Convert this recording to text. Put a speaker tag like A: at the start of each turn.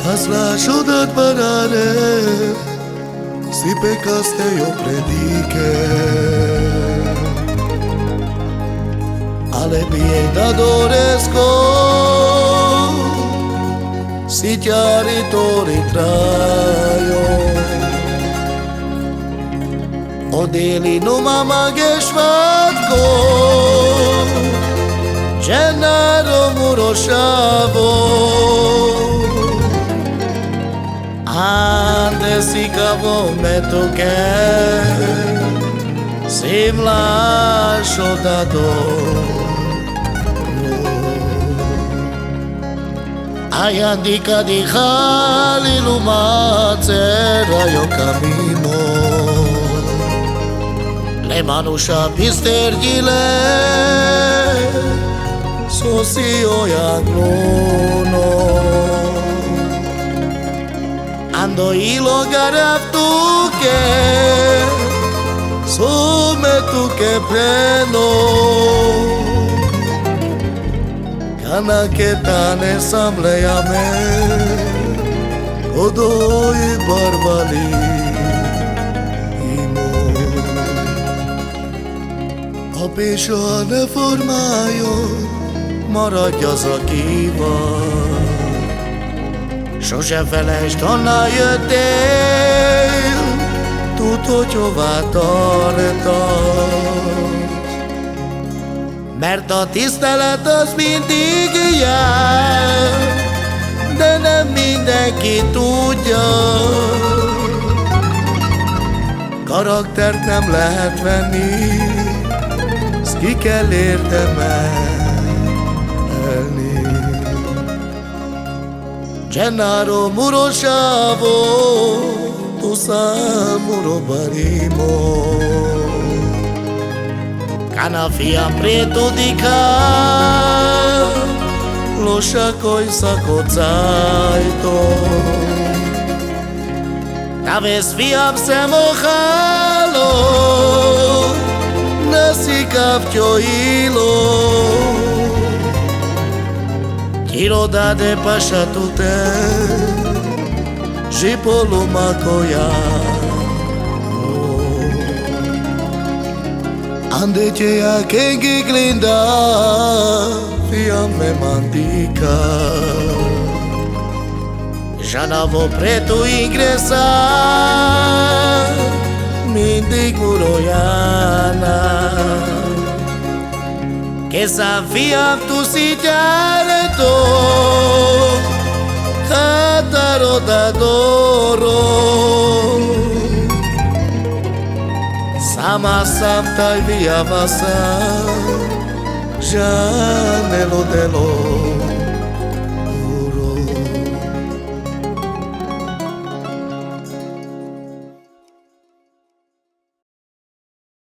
A: Has lasciato parare, si peccaste io prediche. Alle pietadoresco, si chiarito ritraio. Odeli numa mageshvatko, Gennaro Muroshavo. Ande si cavo meto che simla shodado. Ayandika di Khalilumatzera yo camino. Le manusha pistergile sosio yagluno. Ando ilo garaftuke, sume tu que preno. Kana que tane samleyame, odoi barbali imo. Apisho ne formája, maradj az, aki van. Sose felejtsd, honnan jöttél, tudd, hogy hová tartasz. Mert a tisztelet az mindig jár, de nem mindenki tudja. Karaktert nem lehet venni, ezt ki kell érdemelni. Gennaro Muroshavo, tu samuro barimo. Cana fiam preto di ca, lo shakoi sakozaito. Taves fiam se mojalo, nasi kaptyo ilo. Kiroda de pashatute, jipolu makoya. Ande cheia kengi glinda, fiamme mandica. Já n'avo preto ingressar, mindig muroiana. Que sabiam tu sitiareto, Hataro da doro. Sama samtai via vasa, Janelo delo.